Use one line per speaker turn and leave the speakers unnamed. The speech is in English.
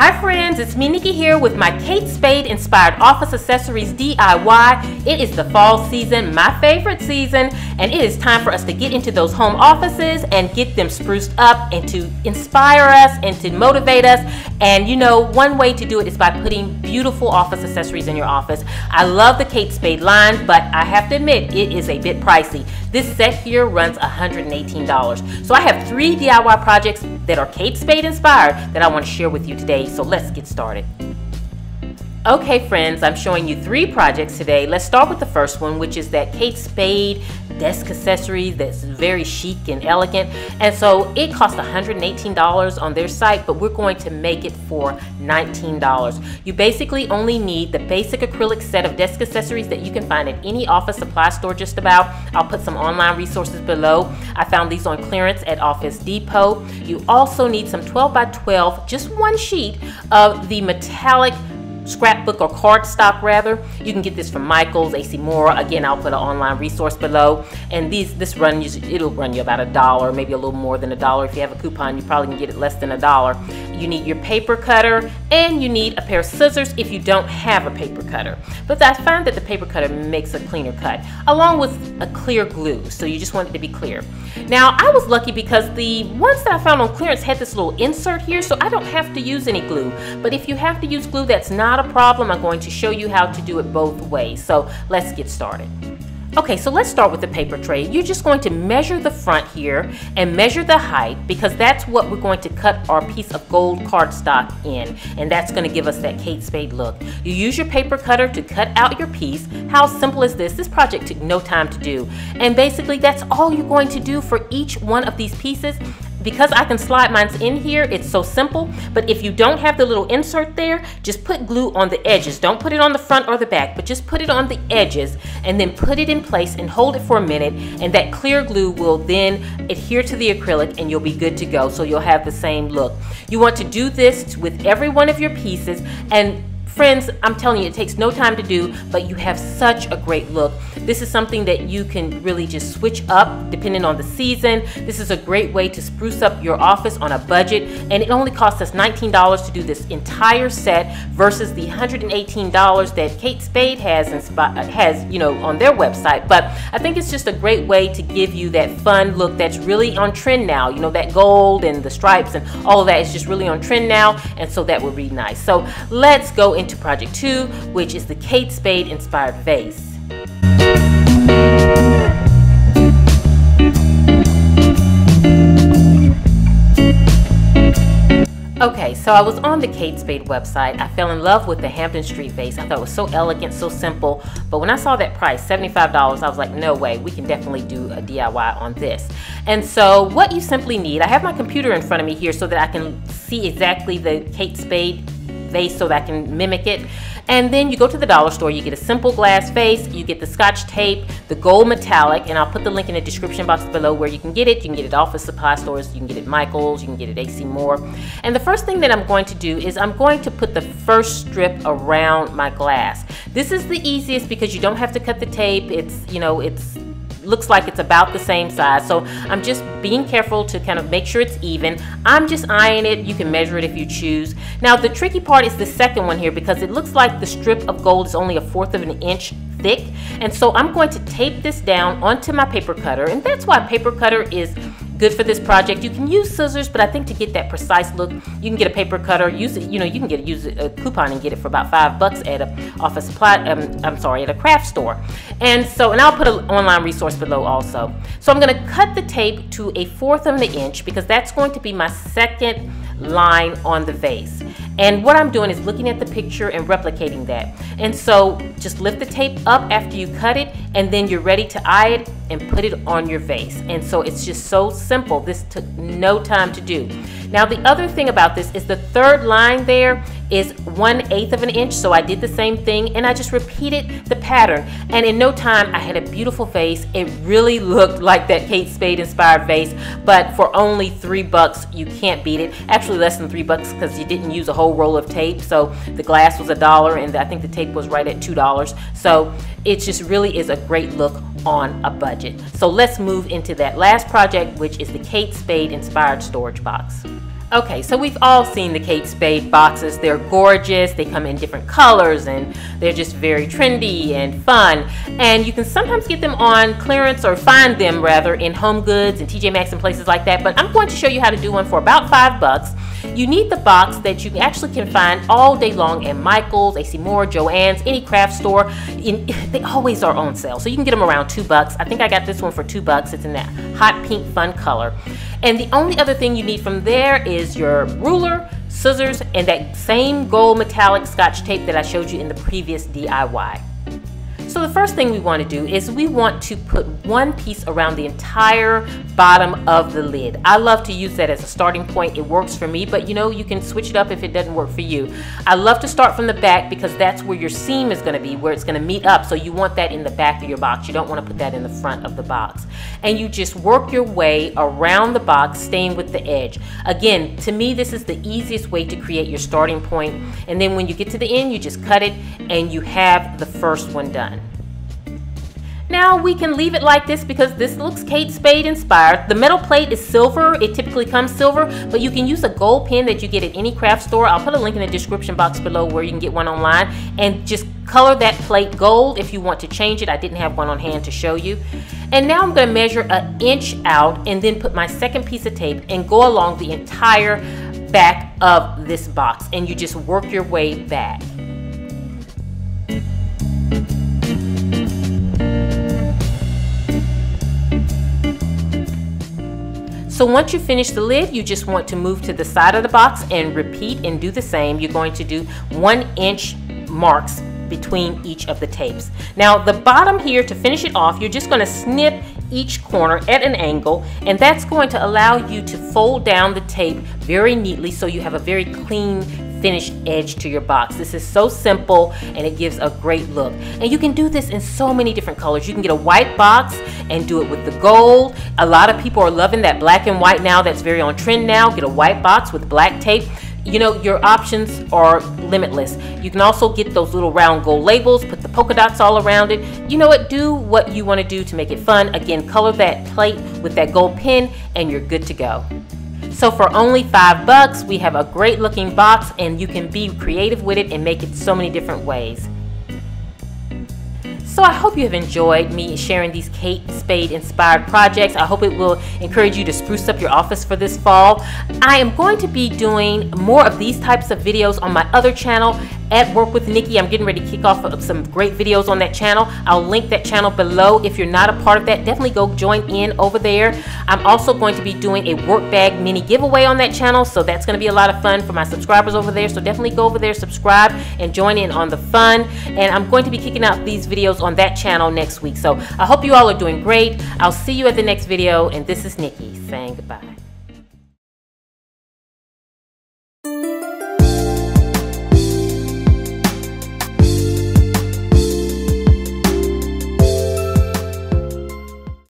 Hi friends, it's me Nikki here with my Kate Spade-Inspired Office Accessories DIY. It is the fall season, my favorite season, and it is time for us to get into those home offices and get them spruced up and to inspire us and to motivate us. And you know, one way to do it is by putting beautiful office accessories in your office. I love the Kate Spade line, but I have to admit it is a bit pricey. This set here runs $118. So I have 3 DIY projects that are Kate Spade inspired that I want to share with you today. So let's get started. Okay friends, I'm showing you 3 projects today. Let's start with the first one, which is that Kate Spade Desk Accessories that's very chic and elegant. And so it costs $118 on their site, but we're going to make it for $19. You basically only need the basic acrylic set of desk accessories that you can find at any office supply store just about. I'll put some online resources below. I found these on clearance at Office Depot. You also need some 12 by 12, just one sheet of the metallic scrapbook or cardstock rather. You can get this from Michael's, AC Moore. Again, I'll put an online resource below. And it'll run you about $1, maybe a little more than $1. If you have a coupon, you probably can get it less than $1. You need your paper cutter and you need a pair of scissors if you don't have a paper cutter. But I find that the paper cutter makes a cleaner cut, along with a clear glue. So you just want it to be clear. Now, I was lucky because the ones that I found on clearance had this little insert here, so I don't have to use any glue. But if you have to use glue, that's not a problem. I'm going to show you how to do it both ways. So let's get started. Okay, so let's start with the paper tray. You're just going to measure the front here and measure the height because that's what we're going to cut our piece of gold cardstock in, and that's going to give us that Kate Spade look. You use your paper cutter to cut out your piece. How simple is this? This project took no time to do, and basically that's all you're going to do for each one of these pieces. Because I can slide mine in here, it's so simple. But if you don't have the little insert there, just put glue on the edges. Don't put it on the front or the back, but just put it on the edges and then put it in place and hold it for a minute, and that clear glue will then adhere to the acrylic and you'll be good to go. So you'll have the same look. You want to do this with every one of your pieces, and friends, I'm telling you, it takes no time to do, but you have such a great look. This is something that you can really just switch up depending on the season. This is a great way to spruce up your office on a budget, and it only costs us $19 to do this entire set versus the $118 that Kate Spade has on their website. But I think it's just a great way to give you that fun look that's really on trend now. You know, that gold and the stripes and all of that is just really on trend now, and so that would be nice. So let's go into project 2, which is the Kate Spade Inspired Vase. Okay, so I was on the Kate Spade website. I fell in love with the Hampton Street vase. I thought it was so elegant, so simple. But when I saw that price, $75, I was like, no way, we can definitely do a DIY on this. And so what you simply need, I have my computer in front of me here so that I can see exactly the Kate Spade vase so that I can mimic it. And then you go to the dollar store, you get a simple glass vase, you get the Scotch tape, the gold metallic, and I'll put the link in the description box below where you can get it. You can get it at office supply stores, you can get it at Michael's, you can get it at AC Moore. And the first thing that I'm going to do is I'm going to put the first strip around my glass. This is the easiest because you don't have to cut the tape. It's looks like it's about the same size, so I'm just being careful to kind of make sure it's even. I'm just eyeing it. You can measure it if you choose. Now the tricky part is the second one here because it looks like the strip of gold is only 1/4 of an inch thick, and so I'm going to tape this down onto my paper cutter, and that's why paper cutter is good for this project. You can use scissors, but I think to get that precise look, you can get a paper cutter. Use it. You can use a coupon and get it for about $5 at a office supply. At a craft store. And I'll put an online resource below also. So I'm going to cut the tape to 1/4 of an inch because that's going to be my second line on the vase. And what I'm doing is looking at the picture and replicating that. And so just lift the tape up after you cut it, and then you're ready to eye it and put it on your vase. And so it's just so simple. This took no time to do. Now the other thing about this is the third line there is 1/8 of an inch, so I did the same thing and I just repeated the pattern, and in no time I had a beautiful vase. It really looked like that Kate Spade inspired vase, but for only $3 you can't beat it. Actually less than $3 because you didn't use a whole roll of tape, so the glass was $1 and I think the tape was right at $2. So it just really is a great look on a budget. So let's move into that last project, which is the Kate Spade Inspired Storage Box. Okay, so we've all seen the Kate Spade boxes. They're gorgeous, they come in different colors, and they're just very trendy and fun. And you can sometimes get them on clearance, or find them rather, in Home Goods and TJ Maxx and places like that. But I'm going to show you how to do one for about $5. You need the box that you actually can find all day long at Michael's, AC Moore, Joann's, any craft store. They always are on sale, so you can get them around $2. I think I got this one for $2. It's in that hot pink fun color. And the only other thing you need from there is your ruler, scissors, and that same gold metallic Scotch tape that I showed you in the previous DIY. So the first thing we want to do is we want to put one piece around the entire bottom of the lid. I love to use that as a starting point. It works for me, but you know, you can switch it up if it doesn't work for you. I love to start from the back because that's where your seam is going to be, where it's going to meet up. So you want that in the back of your box. You don't want to put that in the front of the box. And you just work your way around the box, staying with the edge. Again, to me, this is the easiest way to create your starting point. And then when you get to the end, you just cut it and you have the first one done. Now we can leave it like this because this looks Kate Spade inspired. The metal plate is silver. It typically comes silver, but you can use a gold pen that you get at any craft store. I'll put a link in the description box below where you can get one online, and just color that plate gold if you want to change it. I didn't have one on hand to show you. And now I'm going to measure an inch out and then put my second piece of tape and go along the entire back of this box, and you just work your way back. So once you finish the lid, you just want to move to the side of the box and repeat and do the same. You're going to do 1 inch marks between each of the tapes. Now the bottom here, to finish it off, you're just going to snip each corner at an angle, and that's going to allow you to fold down the tape very neatly so you have a very clean finished edge to your box. This is so simple and it gives a great look. And you can do this in so many different colors. You can get a white box and do it with the gold. A lot of people are loving that black and white now. That's very on trend now. Get a white box with black tape. You know, your options are limitless. You can also get those little round gold labels, put the polka dots all around it. You know what, do what you want to do to make it fun. Again, color that plate with that gold pen and you're good to go. So for only $5, we have a great looking box, and you can be creative with it and make it so many different ways. So I hope you have enjoyed me sharing these Kate Spade inspired projects. I hope it will encourage you to spruce up your office for this fall. I am going to be doing more of these types of videos on my other channel, At Work with Nikki. I'm getting ready to kick off some great videos on that channel. I'll link that channel below. If you're not a part of that, definitely go join in over there. I'm also going to be doing a work bag mini giveaway on that channel, so that's going to be a lot of fun for my subscribers over there. So definitely go over there, subscribe, and join in on the fun. And I'm going to be kicking out these videos on that channel next week. So I hope you all are doing great. I'll see you at the next video, and this is Nikki saying goodbye.